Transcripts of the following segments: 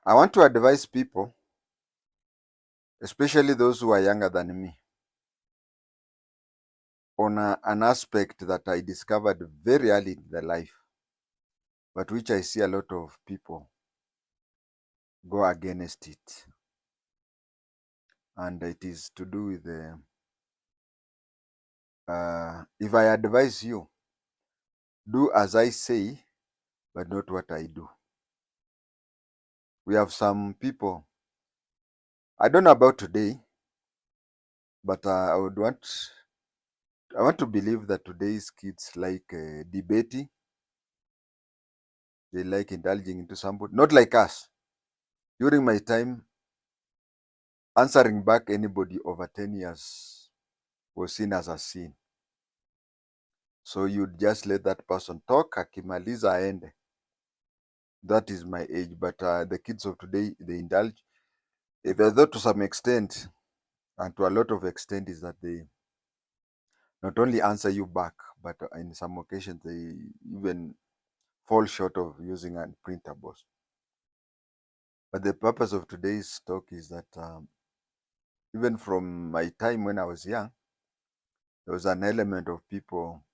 I want to advise people, especially those who are younger than me, on an aspect that I discovered very early in their life, but which I see a lot of people go against it. And it is to do with if I advise you, do as I say, but not what I do. We have some people, I don't know about today, but I want to believe that today's kids like debating, they like indulging into somebody, not like us. During my time, answering back anybody over 10 years was seen as a sin. So you'd just let that person talk, akimaliza aende. That is my age. But the kids of today, they indulge. Though to some extent, and to a lot of extent, is that they not only answer you back, but in some occasions, they even fall short of using printables. But the purpose of today's talk is that even from my time when I was young, there was an element of people,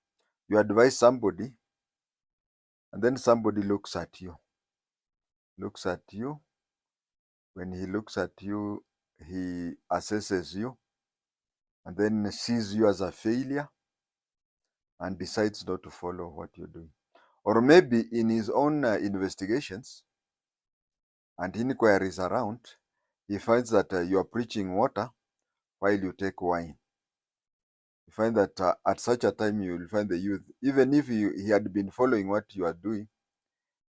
you advise somebody, and then somebody looks at you. When he looks at you, he assesses you, and then sees you as a failure and decides not to follow what you're doing. Or maybe in his own investigations and inquiries around, he finds that you are preaching water while you take wine. You find that at such a time you will find the youth, even if he had been following what you are doing,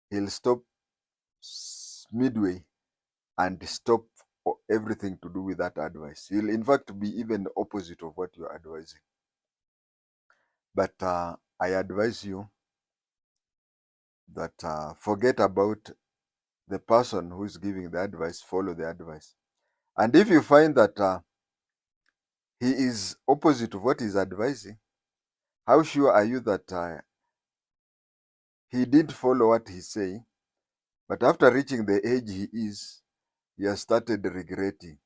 he'll stop midway and stop everything to do with that advice. He'll in fact be even the opposite of what you're advising. But I advise you that forget about the person who is giving the advice, follow the advice. And if you find that he is opposite of what he's advising, how sure are you that he did follow what he's saying, but after reaching the age he has started regretting.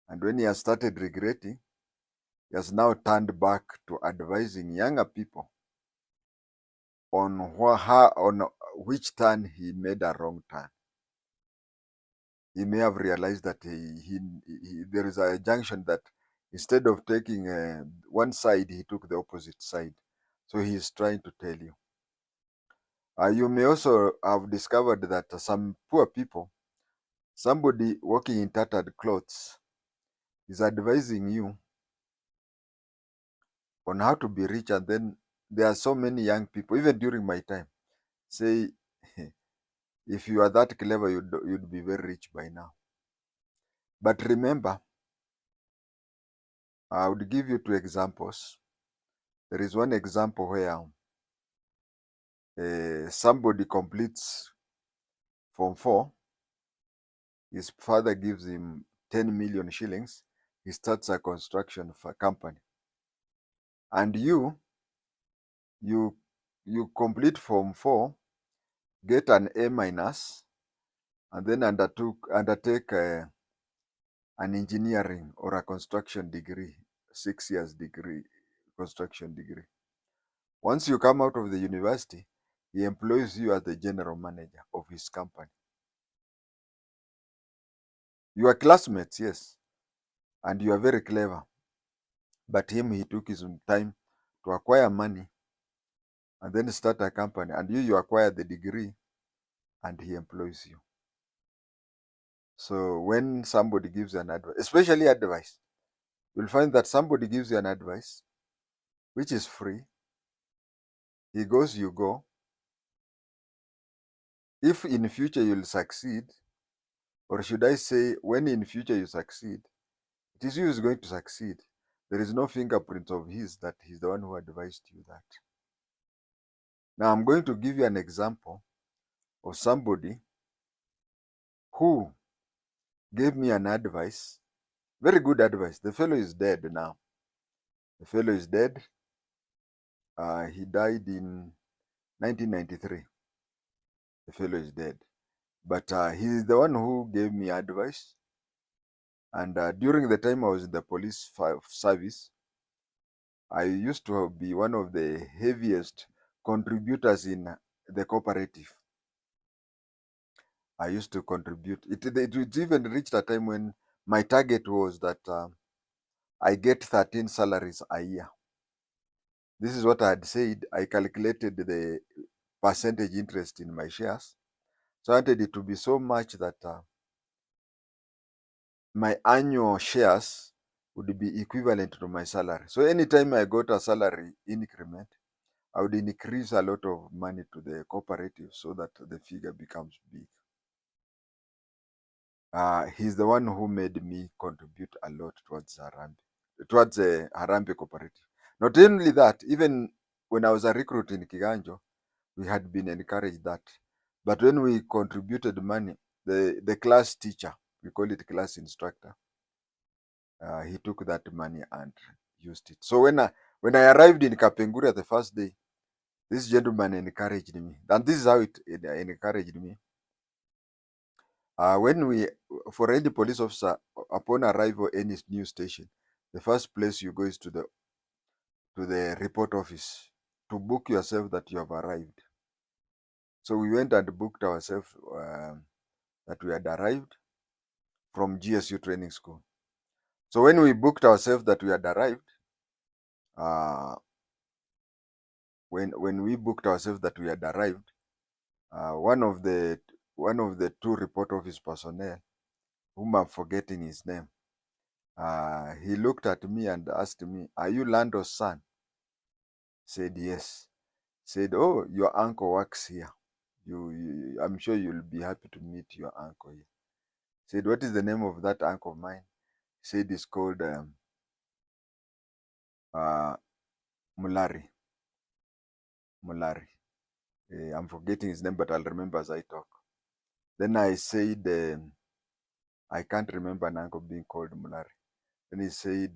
And when he has started regretting, he has now turned back to advising younger people on which turn he made a wrong turn. He may have realized that there is a junction that instead of taking one side, he took the opposite side. So he is trying to tell you. You may also have discovered that some poor people, somebody walking in tattered clothes, is advising you on how to be rich. And then there are so many young people, even during my time, say, if you are that clever, you'd be very rich by now. But remember, I would give you two examples. There is one example where somebody completes Form 4, his father gives him 10 million shillings, he starts a construction company. And you complete Form 4, get an A minus, and then undertake an engineering or a construction degree, 6 years degree, construction degree. Once you come out of the university, he employs you as the general manager of his company. You are classmates, yes, and you are very clever. But he took his time to acquire money and then start a company. And you acquire the degree and he employs you. So when somebody gives you an advice, especially advice, you'll find that somebody gives you an advice, which is free. He goes, you go. If in future you'll succeed, or should I say, when in future you succeed, it is you who's going to succeed. There is no fingerprint of his that he's the one who advised you that. Now I'm going to give you an example of somebody who gave me an advice, very good advice. The fellow is dead now. The fellow is dead. He died in 1993. The fellow is dead. But he is the one who gave me advice. And during the time I was in the police service, I used to be one of the heaviest contributors in the cooperative. I used to contribute. It even reached a time when my target was that I get 13 salaries a year. This is what I had said. I calculated the percentage interest in my shares. So I wanted it to be so much that my annual shares would be equivalent to my salary. So anytime I got a salary increment, I would increase a lot of money to the cooperative so that the figure becomes big. He's the one who made me contribute a lot towards the Harambee cooperative. Not only that, even when I was a recruit in Kiganjo, we had been encouraged that. But when we contributed money, the class teacher, we call it class instructor, he took that money and used it. So when I arrived in Kapenguria the first day, this gentleman encouraged me. And this is how it encouraged me. For any police officer, upon arrival any new station, the first place you go is to the report office to book yourself that you have arrived. So we went and booked ourselves that we had arrived from GSU training school. So when we booked ourselves that we had arrived, uh, when we booked ourselves that we had arrived, one of the two report office personnel, whom I'm forgetting his name, he looked at me and asked me, "Are you Lando's son?" Said yes. Said, "Oh, your uncle works here. I'm sure you'll be happy to meet your uncle here." Said, "What is the name of that uncle of mine?" Said, "It's called uh, Mulari. Mulari. I'm forgetting his name, but I'll remember as I talk." Then I said, "I can't remember an uncle being called Mulari." Then he said,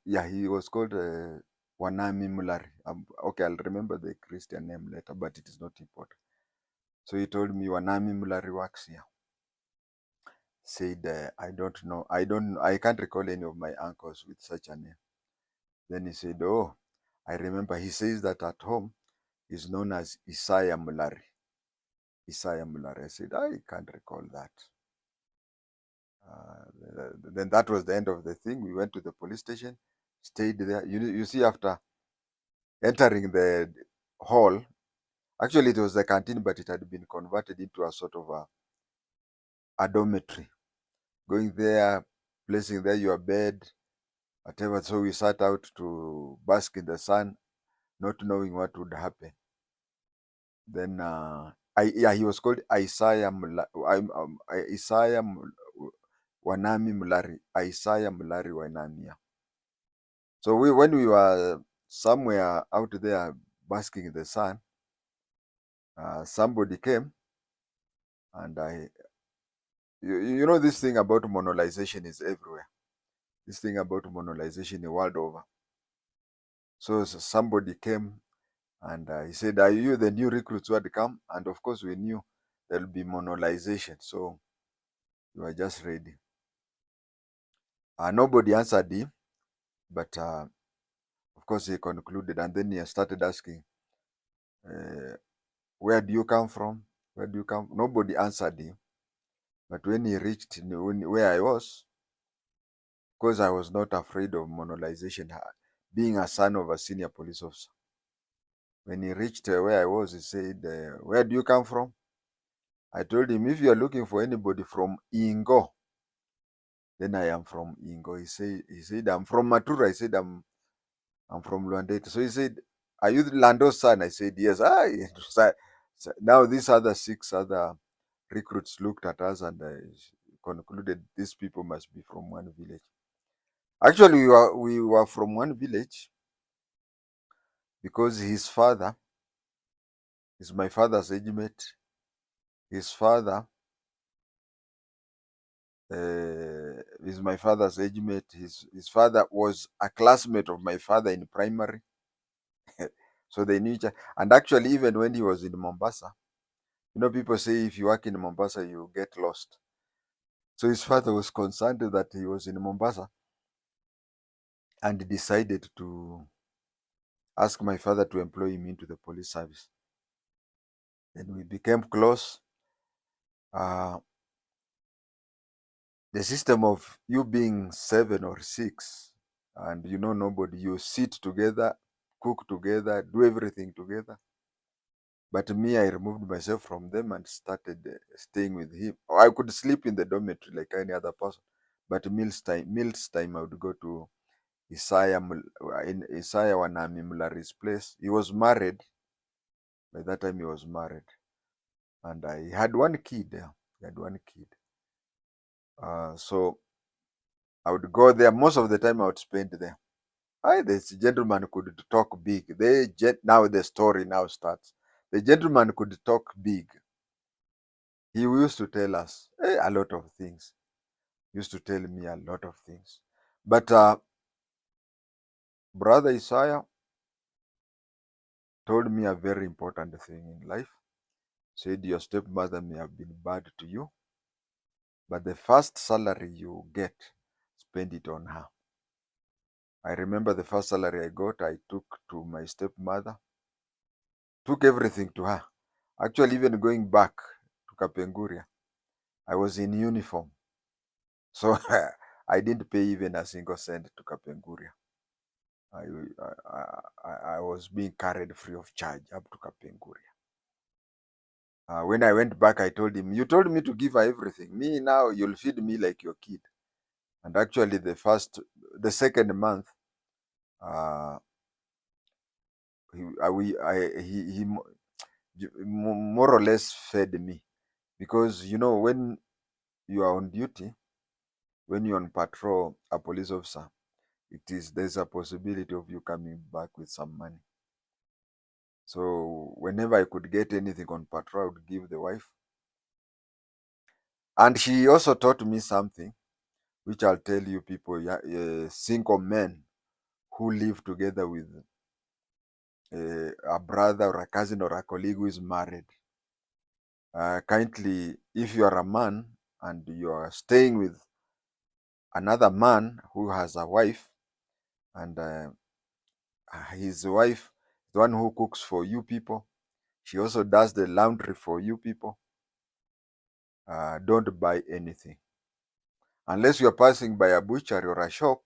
yeah, he was called Wanami Mulari. Okay, I'll remember the Christian name later, but it is not important. So he told me Wanami Mulari works here. Said, "I don't know. I can't recall any of my uncles with such a name." Then he said, "Oh, I remember. He says that at home is known as Isaiah Mulari." Isaiah Mulari. I said, "I can't recall that." Then that was the end of the thing. We went to the police station, stayed there. You see, after entering the hall, actually it was the canteen, but it had been converted into a sort of a dormitory. Going there, placing there your bed, whatever. So we sat out to bask in the sun, not knowing what would happen. Then he was called Isaiah Isaiah Wanami Mulari. Isaiah Mulari Wanami. Yeah. So when we were somewhere out there basking in the sun, somebody came and you know this thing about monolization is everywhere. This thing about monolization the world over. So somebody came and he said, "Are you the new recruits who had come?" And of course we knew there'll be monolization. So we were just ready. Nobody answered him, but of course he concluded, and then he started asking, uh, "Where do you come from? Where do you come?" Nobody answered him. But when he reached where I was, because I was not afraid of monolization, being a son of a senior police officer. When he reached where I was, he said, "Where do you come from?" I told him, "If you are looking for anybody from Ingo, then I am from Ingo." He said, "I'm from Matura." I said, I'm from Luandete. So he said, "Are you Lando's son?" I said, "Yes." So now these other 6 other recruits looked at us and concluded these people must be from one village. Actually, we were from one village because his father is my father's age mate. His father is my father's age mate. His father was a classmate of my father in primary. So they knew each other. And actually, even when he was in Mombasa, People say if you work in Mombasa, you get lost. So his father was concerned that he was in Mombasa and decided to ask my father to employ him into the police service. Then we became close. Uh, the system of you being 7 or 6 and nobody, you sit together, cook together, do everything together. But me, I removed myself from them and started staying with him. I could sleep in the dormitory like any other person, but meals time, I would go to Isaiah Wanami Mulari's place. He was married. By that time, he was married, and I had one kid. He had one kid. So I would go there. Most of the time, I would spend there. This gentleman could talk big. Now the story now starts. The gentleman could talk big. He used to tell us a lot of things. He used to tell me a lot of things. But Brother Isaiah told me a very important thing in life. Said your stepmother may have been bad to you, but the first salary you get, spend it on her. I remember the first salary I got, I took to my stepmother, took everything to her. Actually, even going back to Kapenguria, I was in uniform. So I didn't pay even a single cent to Kapenguria. I was being carried free of charge up to Kapenguria. When I went back, I told him, you told me to give her everything. Me now, you'll feed me like your kid. And actually, the second month, uh, he more or less fed me, because when you are on duty, when you're on patrol, a police officer, there's a possibility of you coming back with some money. So whenever I could get anything on patrol, I would give the wife. And she also taught me something, which I'll tell you people, single men who live together with a brother or a cousin or a colleague who is married. Kindly, if you are a man and you are staying with another man who has a wife, and his wife, the one who cooks for you people, she also does the laundry for you people, don't buy anything. Unless you're passing by a butchery or a shop,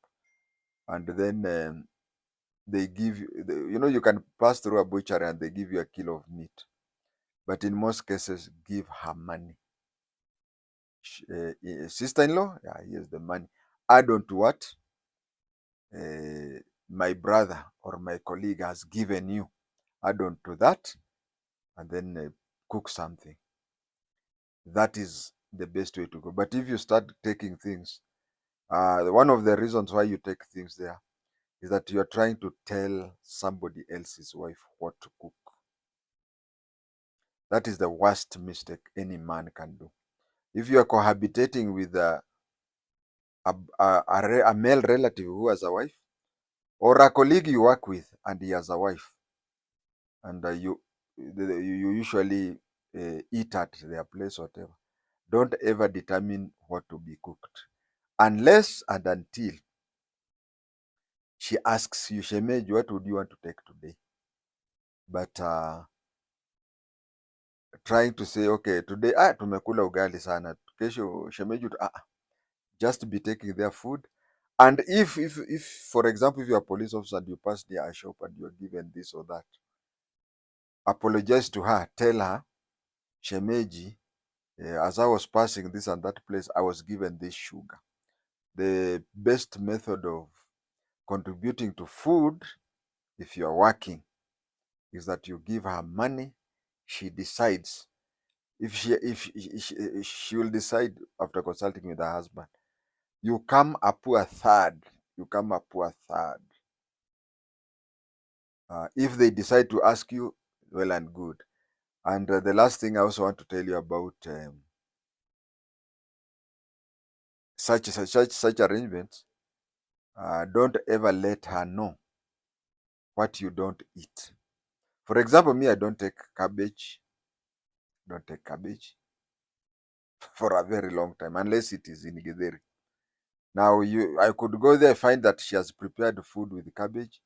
and then they give you, you can pass through a butchery and they give you a kilo of meat. But in most cases, give her money. Sister-in-law, yeah, here's the money. Add on to what my brother or my colleague has given you. Add on to that, and then cook something. That is the best way to go. But if you start taking things, one of the reasons why you take things there is that you're trying to tell somebody else's wife what to cook. That is the worst mistake any man can do. If you are cohabitating with a male relative who has a wife, or a colleague you work with and he has a wife, and you usually eat at their place, whatever, don't ever determine what to be cooked unless and until she asks you, Shemeji, what would you want to take today? But trying to say, okay, today tumekula ugali sana, kesho shemeji, just be taking their food. And if for example, if you're a police officer and you pass near a shop and you're given this or that, apologize to her, tell her, Shemeji, as I was passing this and that place, I was given this sugar. The best method of contributing to food, if you're working, is that you give her money. She decides. If she will decide after consulting with her husband, you come up to a third. You come up to a third. If they decide to ask you, well and good. And the last thing I also want to tell you about such arrangements, don't ever let her know what you don't eat. For example, me, I don't take cabbage. don't take cabbage for a very long time unless it is in Githeri. Now I could go there, find that she has prepared food with cabbage.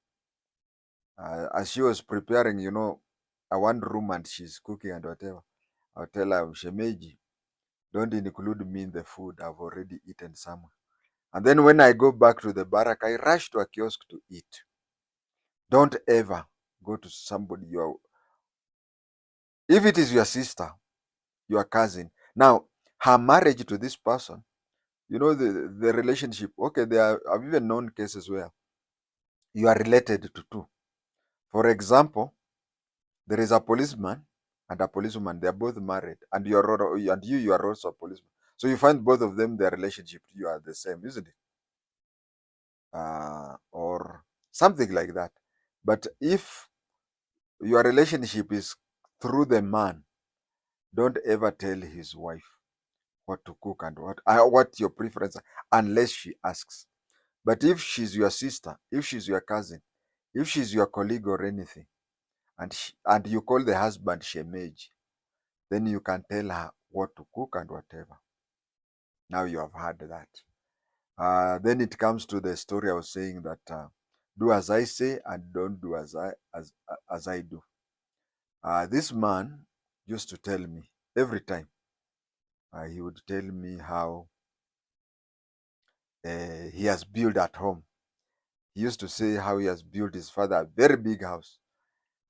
As she was preparing, a one room and she's cooking and whatever, I'll tell her, Shemeji, don't include me in the food. I've already eaten some. And then when I go back to the barrack, I rush to a kiosk to eat. Don't ever go to somebody if it is your sister, your cousin. Now, her marriage to this person, the relationship. Okay, I've even known cases where you are related to two. For example, there is a policeman and a policewoman. They are both married, and you are also a policeman. So you find both of them, their relationship to you are the same, isn't it? Or something like that. But if your relationship is through the man, don't ever tell his wife what to cook and what your preference are, unless she asks. But if she's your sister, if she's your cousin, if she's your colleague or anything, and you call the husband shemeji, then you can tell her what to cook and whatever. Now you have heard that. Then it comes to the story I was saying that do as I say and don't do as I do. This man used to tell me every time. He would tell me how he has built at home. He used to say how he has built his father a very big house,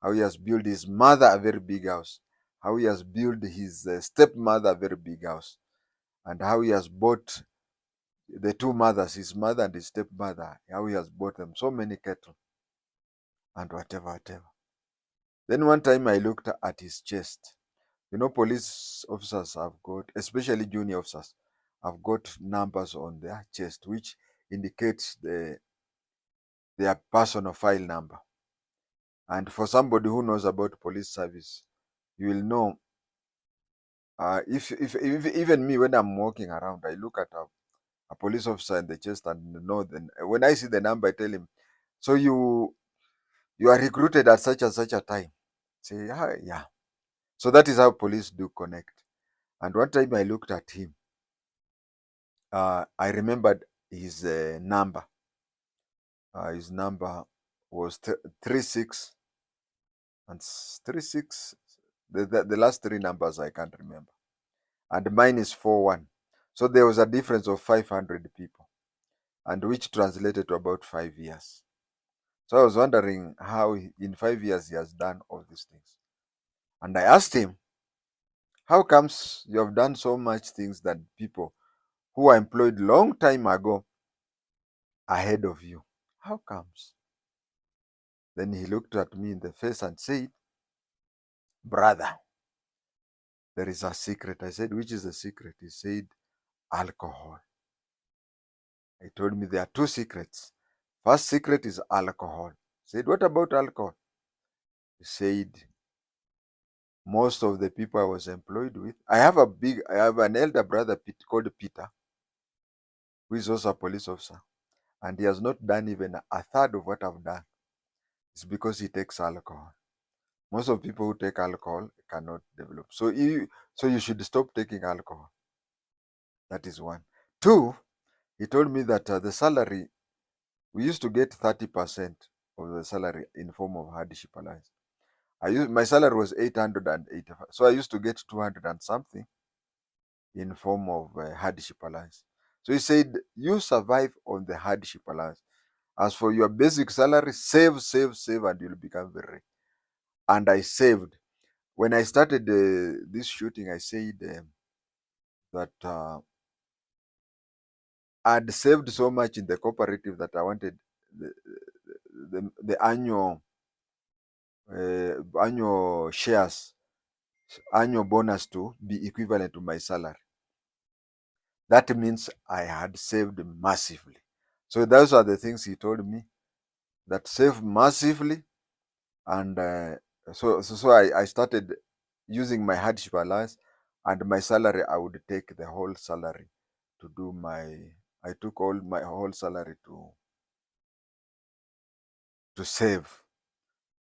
how he has built his mother a very big house, how he has built his stepmother a very big house, and how he has bought the two mothers, his mother and his stepmother, how he has bought them so many cattle and whatever. Then one time I looked at his chest. Police officers have got, especially junior officers, have got numbers on their chest which indicates their personal file number. And for somebody who knows about police service, you will know. If even me, when I'm walking around, I look at a police officer in the chest and know. Then when I see the number, I tell him, "So you are recruited at such and such a time." Say, yeah. So that is how police do connect. And one time I looked at him. I remembered his number. His number was 36 and 36. The last three numbers I can't remember. And mine is 41. So there was a difference of 500 people, and which translated to about 5 years. So I was wondering how in 5 years he has done all these things. And I asked him, how comes you have done so much things that people who were employed long time ago ahead of you? How comes? Then he looked at me in the face and said, brother, there is a secret. I said, which is the secret? He said, alcohol. He told me there are two secrets. First secret is alcohol. I said, what about alcohol? He said, most of the people I was employed with, I have an elder brother called Peter, who is also a police officer, and he has not done even a third of what I've done. It's because he takes alcohol. Most of people who take alcohol cannot develop. So you should stop taking alcohol. That is one. Two, he told me that the salary, we used to get 30% of the salary in form of hardship allowance. My salary was 885, so I used to get 200 and something in form of hardship allowance. So he said, you survive on the hardship allowance. As for your basic salary, save, and you'll become very rich. And I saved. When I started this shooting, I said that I'd saved so much in the cooperative that I wanted the annual shares, annual bonus to be equivalent to my salary. That means I had saved massively. So those are the things he told me, that save massively. And so I started using my hardship allowance, and my salary, I would take the whole salary to do I took all my whole salary to save.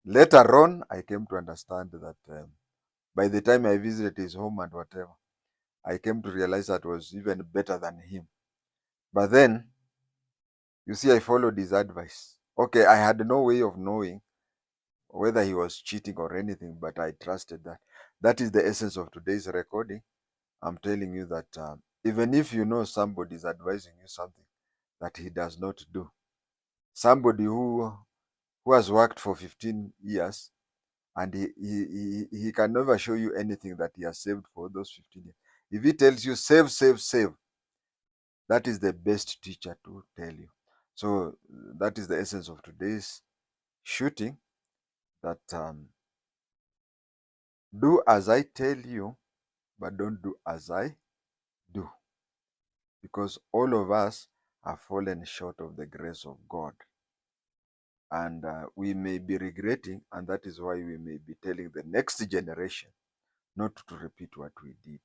Later on, I came to understand that By the time I visited his home and whatever, I came to realize that was even better than him. But then, you see, I followed his advice. Okay, I had no way of knowing whether he was cheating or anything, but I trusted that. That is the essence of today's recording. I'm telling you that even if you know somebody is advising you something that he does not do, somebody who has worked for 15 years and he can never show you anything that he has saved for those 15 years. If he tells you save, save, save, that is the best teacher to tell you. So that is the essence of today's shooting, that do as I tell you, but don't do as I do. Because all of us have fallen short of the grace of God. And we may be regretting, and that is why we may be telling the next generation not to repeat what we did.